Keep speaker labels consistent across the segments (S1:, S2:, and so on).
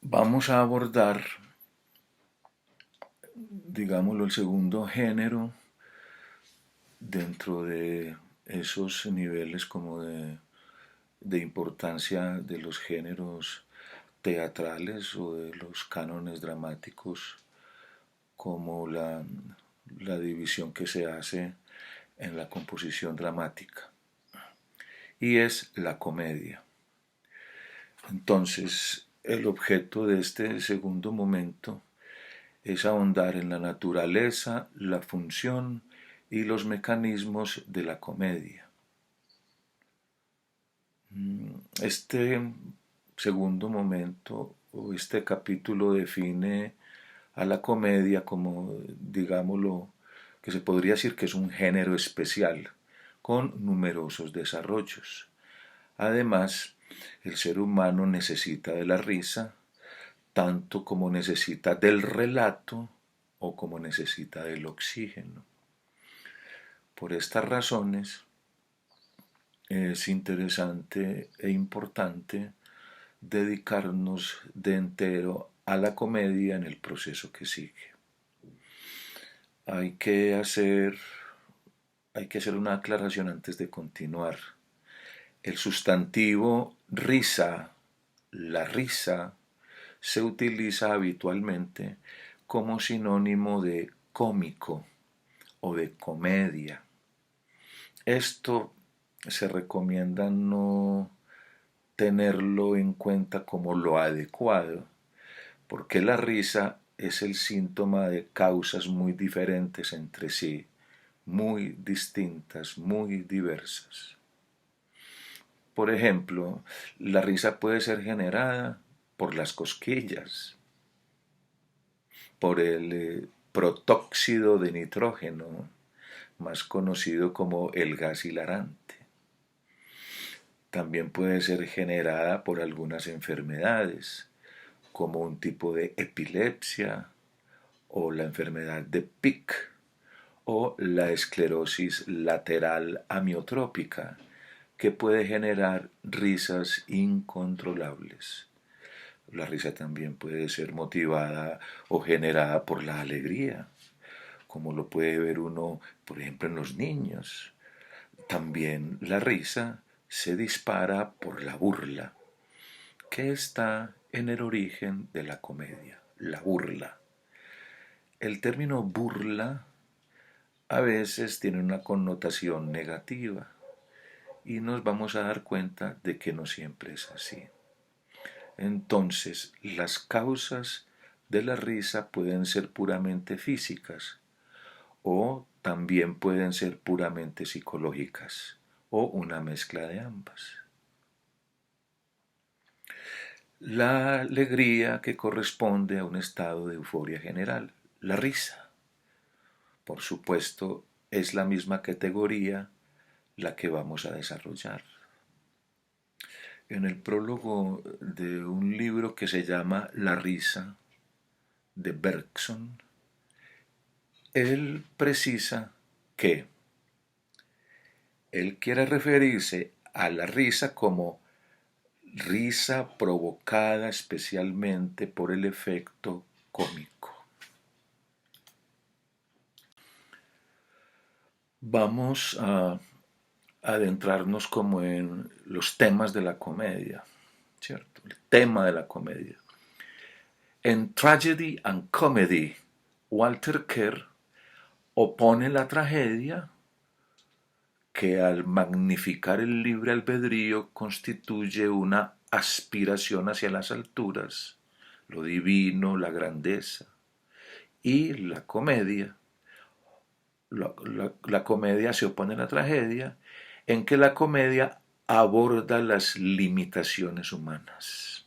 S1: Vamos a abordar, digámoslo, el segundo género dentro de esos niveles como de importancia de los géneros teatrales o de los cánones dramáticos, como la división que se hace en la composición dramática, y es la comedia. Entonces, el objeto de este segundo momento es ahondar en la naturaleza, la función y los mecanismos de la comedia. Este segundo momento o este capítulo define a la comedia como, digámoslo, que se podría decir que es un género especial, con numerosos desarrollos. Además, el ser humano necesita de la risa, tanto como necesita del relato o como necesita del oxígeno. Por estas razones, es interesante e importante dedicarnos de entero a la comedia en el proceso que sigue. Hay que hacer, hay que hacer una aclaración antes de continuar. El sustantivo risa, la risa, se utiliza habitualmente como sinónimo de cómico o de comedia. Esto se recomienda no tenerlo en cuenta como lo adecuado, porque la risa es el síntoma de causas muy diferentes entre sí, muy distintas, muy diversas. Por ejemplo, la risa puede ser generada por las cosquillas, por el protóxido de nitrógeno, más conocido como el gas hilarante. También puede ser generada por algunas enfermedades, como un tipo de epilepsia o la enfermedad de Pick o la esclerosis lateral amiotrópica, que puede generar risas incontrolables. La risa también puede ser motivada o generada por la alegría, como lo puede ver uno, por ejemplo, en los niños. También la risa se dispara por la burla, que está en el origen de la comedia, la burla. El término burla a veces tiene una connotación negativa y nos vamos a dar cuenta de que no siempre es así. Entonces, las causas de la risa pueden ser puramente físicas o también pueden ser puramente psicológicas o una mezcla de ambas. La alegría que corresponde a un estado de euforia general, la risa, por supuesto, es la misma categoría la que vamos a desarrollar. En el prólogo de un libro que se llama La risa, de Bergson, él precisa que él quiere referirse a la risa como risa provocada especialmente por el efecto cómico. Vamos a adentrarnos como en los temas de la comedia, ¿cierto? El tema de la comedia. En Tragedy and Comedy, Walter Kerr opone la tragedia, que al magnificar el libre albedrío constituye una aspiración hacia las alturas, lo divino, la grandeza, y la comedia. La comedia se opone a la tragedia, en que la comedia aborda las limitaciones humanas,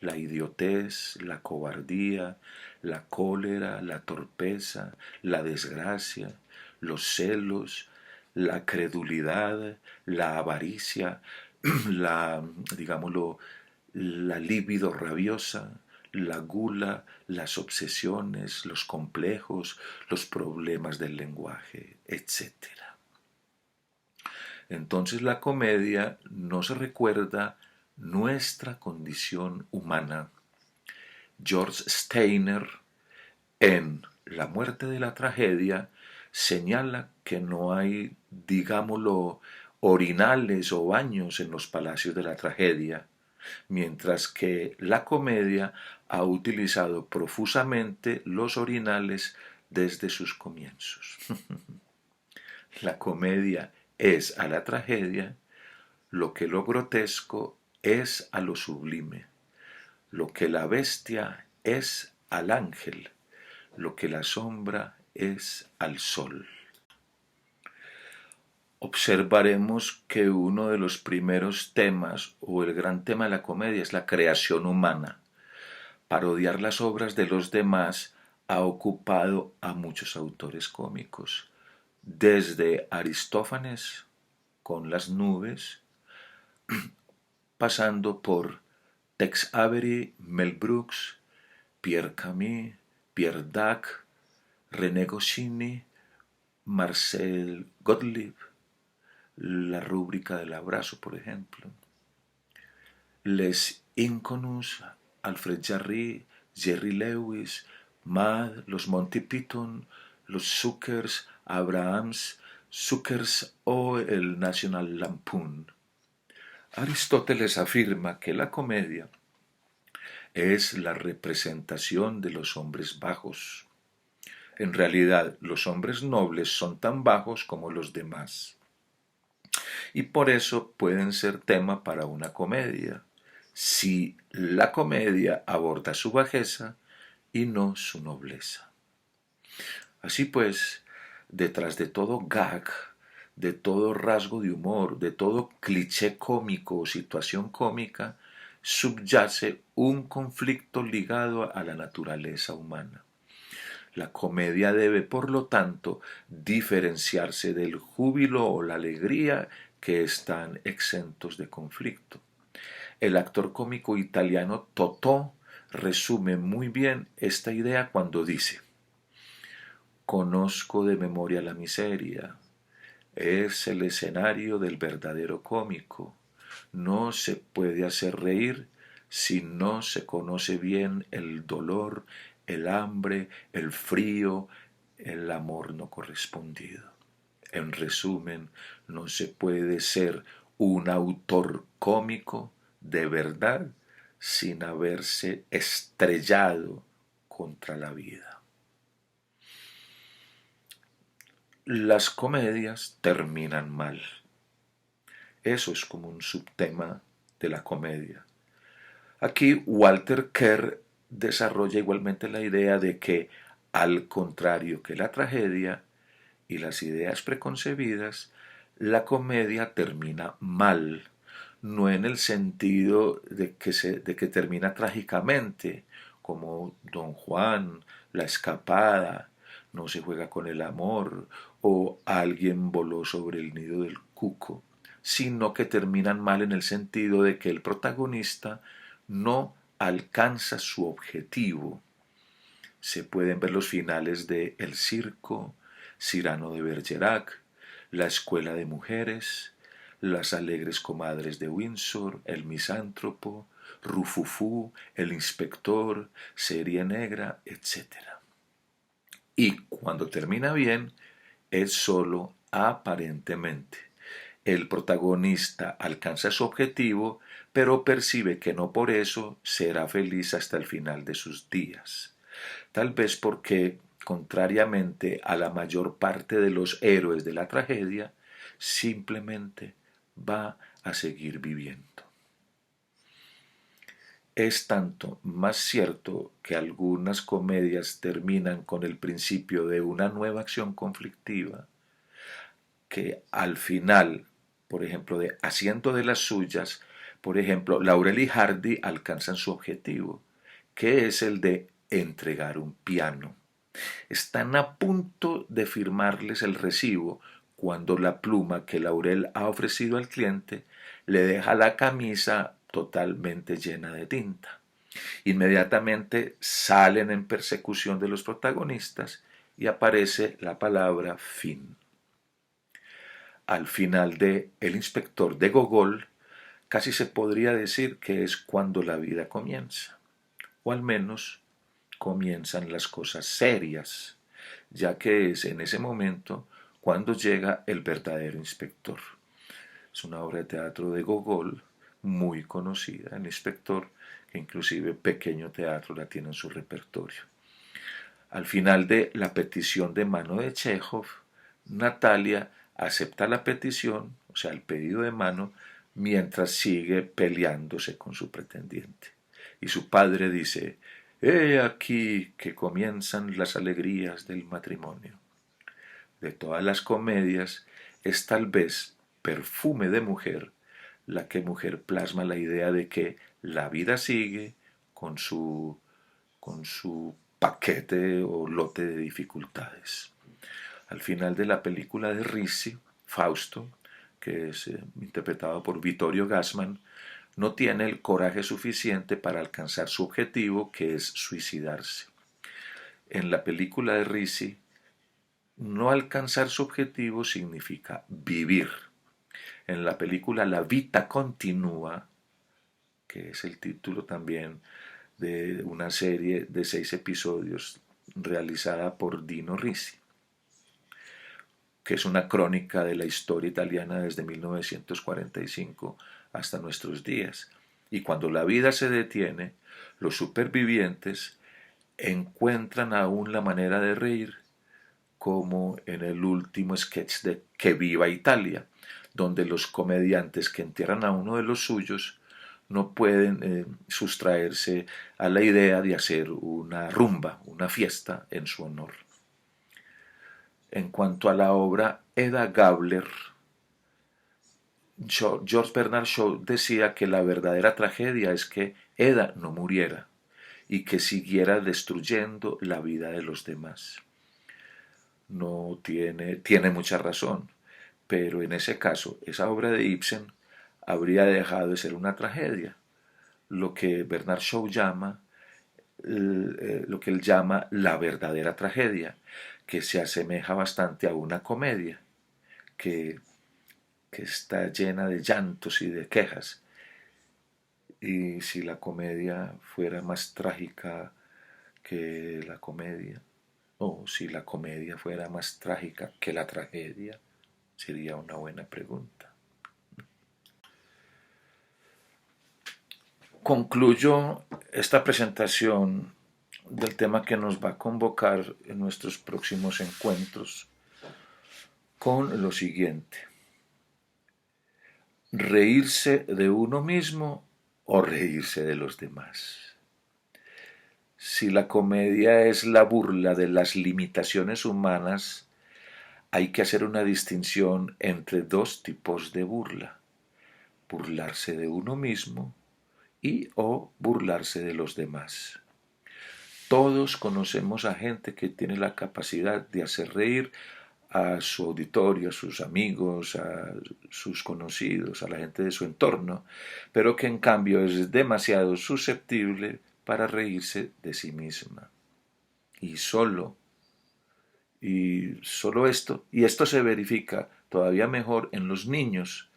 S1: la idiotez, la cobardía, la cólera, la torpeza, la desgracia, los celos, la credulidad, la avaricia, la, digámoslo, la libido rabiosa, la gula, las obsesiones, los complejos, los problemas del lenguaje, etcétera. Entonces la comedia nos recuerda nuestra condición humana George Steiner, en La muerte de la tragedia, señala que no hay, digámoslo, orinales o baños en los palacios de la tragedia, mientras que la comedia ha utilizado profusamente los orinales desde sus comienzos. La comedia es a la tragedia lo que lo grotesco es a lo sublime, lo que la bestia es al ángel, lo que la sombra es al sol. Observaremos que uno de los primeros temas o el gran tema de la comedia es la creación humana. Parodiar las obras de los demás ha ocupado a muchos autores cómicos, desde Aristófanes con las nubes, pasando por Tex Avery, Mel Brooks, Pierre Camus, Pierre Dac, René Goscinny, Marcel Gottlieb, la rúbrica del abrazo, por ejemplo. Les Inconus, Alfred Jarry, Jerry Lewis, Mad, los Monty Python, los Zuckers, Abrahams, Zuckers o el National Lampoon. Aristóteles afirma que la comedia es la representación de los hombres bajos. En realidad, los hombres nobles son tan bajos como los demás, y por eso pueden ser tema para una comedia, si la comedia aborda su bajeza y no su nobleza. Así pues, detrás de todo gag, de todo rasgo de humor, de todo cliché cómico o situación cómica, subyace un conflicto ligado a la naturaleza humana. La comedia debe, por lo tanto, diferenciarse del júbilo o la alegría que están exentos de conflicto. El actor cómico italiano Totò resume muy bien esta idea cuando dice: conozco de memoria la miseria, es el escenario del verdadero cómico. No se puede hacer reír si no se conoce bien el dolor, el hambre, el frío, el amor no correspondido. En resumen, no se puede ser un autor cómico de verdad sin haberse estrellado contra la vida. Las comedias terminan mal. Eso es como un subtema de la comedia. Aquí Walter Kerr desarrolla igualmente la idea de que, al contrario que la tragedia y las ideas preconcebidas, la comedia termina mal, no en el sentido de que termina trágicamente, como Don Juan, La Escapada, No se juega con el amor o Alguien voló sobre el nido del cuco, sino que terminan mal en el sentido de que el protagonista no alcanza su objetivo. Se pueden ver los finales de El Circo, Cyrano de Bergerac, La Escuela de Mujeres, Las Alegres Comadres de Windsor, El Misántropo, Rufufú, El Inspector, Serie Negra, etc. Y cuando termina bien, es solo aparentemente. El protagonista alcanza su objetivo, pero percibe que no por eso será feliz hasta el final de sus días. Tal vez porque, contrariamente a la mayor parte de los héroes de la tragedia, simplemente va a seguir viviendo. Es tanto más cierto que algunas comedias terminan con el principio de una nueva acción conflictiva, que al final, por ejemplo, de Haciendo de las suyas, por ejemplo, Laurel y Hardy alcanzan su objetivo, que es el de entregar un piano. Están a punto de firmarles el recibo cuando la pluma que Laurel ha ofrecido al cliente le deja la camisa totalmente llena de tinta. Inmediatamente salen en persecución de los protagonistas y aparece la palabra fin. Al final de El inspector de Gogol, casi se podría decir que es cuando la vida comienza. o al menos comienzan las cosas serias, ya que es en ese momento cuando llega el verdadero inspector. Es una obra de teatro de Gogol muy conocida, el inspector, que inclusive Pequeño Teatro la tiene en su repertorio. Al final de la petición de mano de Chekhov, Natalia acepta la petición, o sea, el pedido de mano, mientras sigue peleándose con su pretendiente. Y su padre dice, he aquí que comienzan las alegrías del matrimonio. De todas las comedias, es tal vez Perfume de mujer la que mujer plasma la idea de que la vida sigue con su paquete o lote de dificultades. Al final de la película de Ricci, Fausto, que es interpretado por Vittorio Gassman, no tiene el coraje suficiente para alcanzar su objetivo, que es suicidarse. En la película de Ricci, no alcanzar su objetivo significa vivir. En la película La Vita Continua, que es el título también de una serie de 6 episodios realizada por Dino Risi, que es una crónica de la historia italiana desde 1945 hasta nuestros días. Y cuando la vida se detiene, los supervivientes encuentran aún la manera de reír, como en el último sketch de Que viva Italia, donde los comediantes que entierran a uno de los suyos no pueden sustraerse a la idea de hacer una rumba, una fiesta en su honor. En cuanto a la obra Eda Gabler, George Bernard Shaw decía que la verdadera tragedia es que Eda no muriera y que siguiera destruyendo la vida de los demás. No tiene mucha razón, pero en ese caso, esa obra de Ibsen habría dejado de ser una tragedia, lo que Bernard Shaw llama, lo que él llama la verdadera tragedia, que se asemeja bastante a una comedia, que está llena de llantos y de quejas. Y si la comedia fuera más trágica que la comedia, o si la comedia fuera más trágica que la tragedia, sería una buena pregunta. Concluyo esta presentación del tema que nos va a convocar en nuestros próximos encuentros con lo siguiente: reírse de uno mismo o reírse de los demás. Si la comedia es la burla de las limitaciones humanas, hay que hacer una distinción entre dos tipos de burla: burlarse de uno mismo y o burlarse de los demás. Todos conocemos a gente que tiene la capacidad de hacer reír a su auditorio, a sus amigos, a sus conocidos, a la gente de su entorno, pero que en cambio es demasiado susceptible para reírse de sí misma. Y solo esto, y esto se verifica todavía mejor en los niños,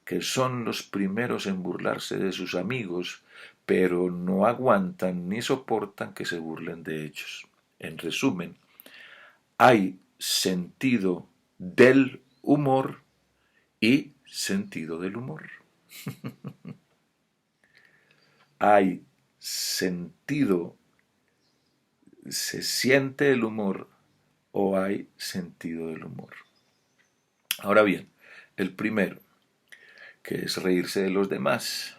S1: que son los primeros en burlarse de sus amigos, pero no aguantan ni soportan que se burlen de ellos. En resumen, hay sentido del humor y sentido del humor. Hay sentido, se siente el humor o hay sentido del humor. Ahora bien, el primero, que es reírse de los demás,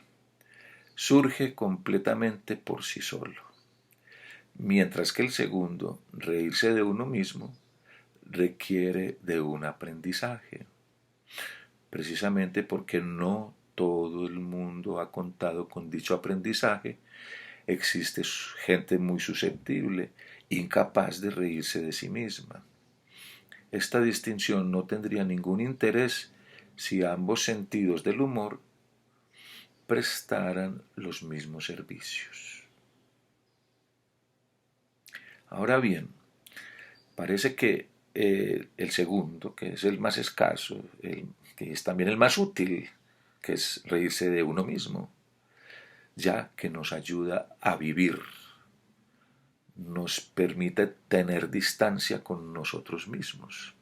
S1: surge completamente por sí solo, mientras que el segundo, reírse de uno mismo, requiere de un aprendizaje, precisamente porque no todo el mundo ha contado con dicho aprendizaje. Existe gente muy susceptible, incapaz de reírse de sí misma. Esta distinción no tendría ningún interés si ambos sentidos del humor prestaran los mismos servicios. Ahora bien, parece que el segundo, que es el más escaso, que es también el más útil, que es reírse de uno mismo, ya que nos ayuda a vivir, nos permite tener distancia con nosotros mismos,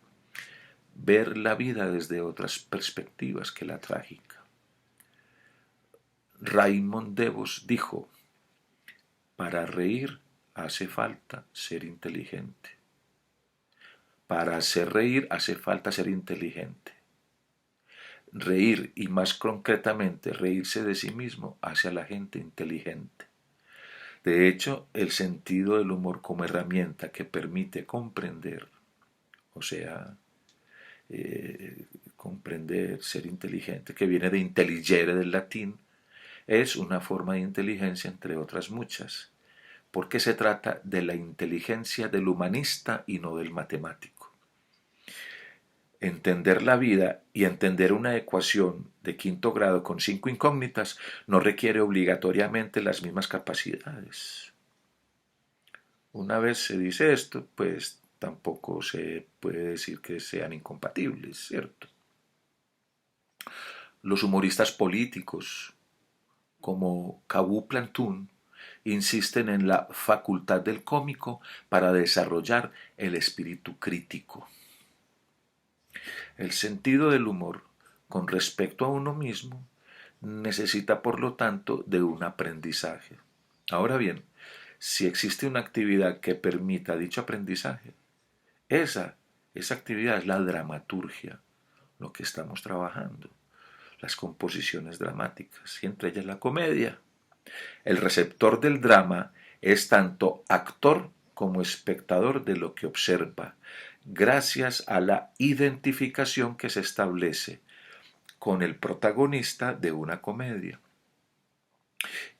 S1: ver la vida desde otras perspectivas que la trágica. Raymond Devos dijo: para reír hace falta ser inteligente. Para hacer reír hace falta ser inteligente. Reír, y más concretamente reírse de sí mismo, hace a la gente inteligente. De hecho, el sentido del humor como herramienta que permite comprender, o sea, comprender, ser inteligente, que viene de intelligere del latín, es una forma de inteligencia entre otras muchas, porque se trata de la inteligencia del humanista y no del matemático. Entender la vida y entender una ecuación de quinto grado con 5 incógnitas no requiere obligatoriamente las mismas capacidades. Una vez se dice esto, pues tampoco se puede decir que sean incompatibles, ¿cierto? Los humoristas políticos, como Cabu Plantún, insisten en la facultad del cómico para desarrollar el espíritu crítico. El sentido del humor con respecto a uno mismo necesita, por lo tanto, de un aprendizaje. Ahora bien, si existe una actividad que permita dicho aprendizaje, esa actividad es la dramaturgia, lo que estamos trabajando, las composiciones dramáticas, y entre ellas la comedia. El receptor del drama es tanto actor como espectador de lo que observa, gracias a la identificación que se establece con el protagonista de una comedia.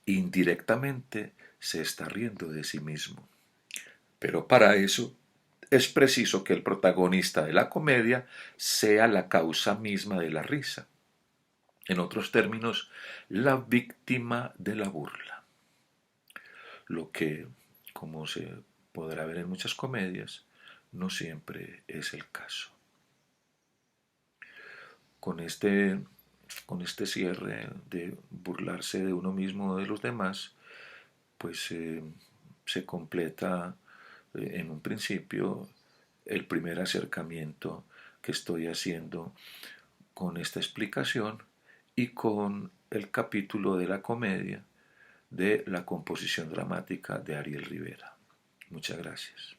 S1: Indirectamente se está riendo de sí mismo. Pero para eso es preciso que el protagonista de la comedia sea la causa misma de la risa. En otros términos, la víctima de la burla. Lo que, como se podrá ver en muchas comedias, no siempre es el caso. Con este, con este cierre de burlarse de uno mismo o de los demás, pues se completa en un principio el primer acercamiento que estoy haciendo con esta explicación y con el capítulo de la comedia de la composición dramática de Ariel Rivera. Muchas gracias.